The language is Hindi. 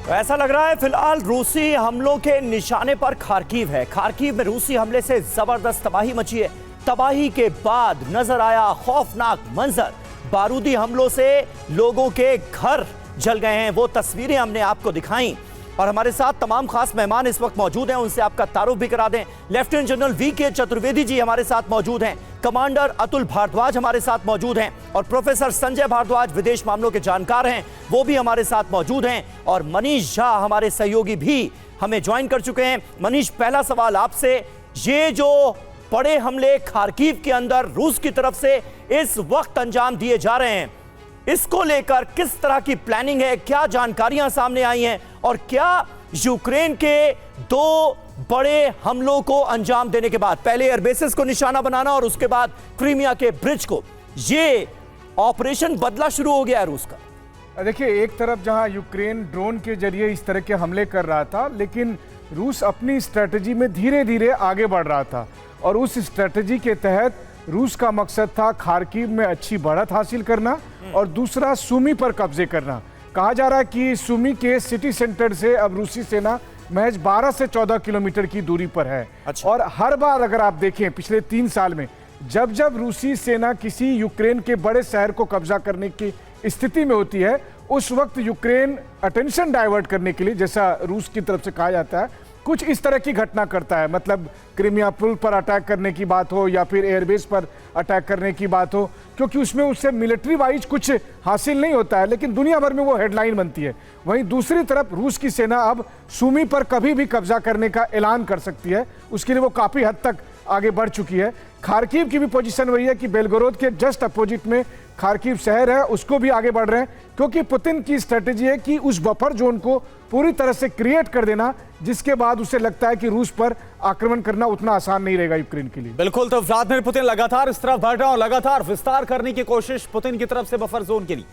ऐसा लग रहा है फिलहाल रूसी हमलों के निशाने पर खार्किव है। खार्किव में रूसी हमले से जबरदस्त तबाही मची है। तबाही के बाद नजर आया खौफनाक मंजर, बारूदी हमलों से लोगों के घर जल गए हैं। वो तस्वीरें हमने आपको दिखाई और हमारे साथ तमाम खास मेहमान इस वक्त मौजूद हैं, उनसे आपका तारुफ भी करा दें। Lieutenant general VK. Chaturvedi ji हमारे साथ मौजूद हैं, कमांडर अतुल भारद्वाज हमारे साथ मौजूद हैं और प्रोफेसर संजय भारद्वाज विदेश मामलों के जानकार हैं, वो भी हमारे साथ मौजूद हैं और मनीष झा हमारे सहयोगी भी हमें ज्वाइन कर चुके हैं। मनीष, पहला सवाल आपसे, ये जो बड़े हमले खार्किव के अंदर रूस की तरफ से इस वक्त अंजाम दिए जा रहे हैं, इसको लेकर किस तरह की प्लानिंग है, क्या जानकारियां सामने आई हैं और क्या यूक्रेन के दो बड़े हमलों को अंजाम देने के बाद, पहले एयरबेसेस को निशाना बनाना और उसके बाद क्रीमिया के ब्रिज को, ये ऑपरेशन बदला शुरू हो गया है रूस का? देखिए, एक तरफ जहां यूक्रेन ड्रोन के जरिए इस तरह के हमले कर रहा था, लेकिन रूस अपनी स्ट्रेटजी में धीरे धीरे आगे बढ़ रहा था और उस स्ट्रेटजी के तहत रूस का मकसद था खार्किव में अच्छी बढ़त हासिल करना और दूसरा सुमी पर कब्जे करना। कहा जा रहा है कि सुमी के सिटी सेंटर से अब रूसी सेना महज 12 से 14 किलोमीटर की दूरी पर है। अच्छा। और हर बार अगर आप देखें पिछले 3 साल में जब जब रूसी सेना किसी यूक्रेन के बड़े शहर को कब्जा करने की स्थिति में होती है, उस वक्त यूक्रेन अटेंशन डाइवर्ट करने के लिए, जैसा रूस की तरफ से कहा जाता है, कुछ इस तरह की घटना करता है। मतलब क्रीमिया पुल पर अटैक करने की बात हो या फिर एयरबेस पर अटैक करने की बात हो, क्योंकि उसमें उससे मिलिट्री वाइज कुछ हासिल नहीं होता है, लेकिन दुनिया भर में वो हेडलाइन बनती है। वहीं दूसरी तरफ रूस की सेना अब सुमी पर कभी भी कब्जा करने का ऐलान कर सकती है, उसके लिए वो काफ़ी हद तक आगे बढ़ चुकी है। खार्किव की भी पोजीशन वही है कि बेलगोरोद के जस्ट अपोजिट में खार्किव शहर है, उसको भी आगे बढ़ रहे हैं, क्योंकि पुतिन की स्ट्रेटेजी है कि उस बफर जोन को पूरी तरह से क्रिएट कर देना, जिसके बाद उसे लगता है कि रूस पर आक्रमण करना उतना आसान नहीं रहेगा यूक्रेन के लिए। बिल्कुल, तो व्लादिमीर पुतिन लगातार इस तरफ बढ़ रहा और लगातार विस्तार करने की कोशिश पुतिन की तरफ से बफर जोन के लिए।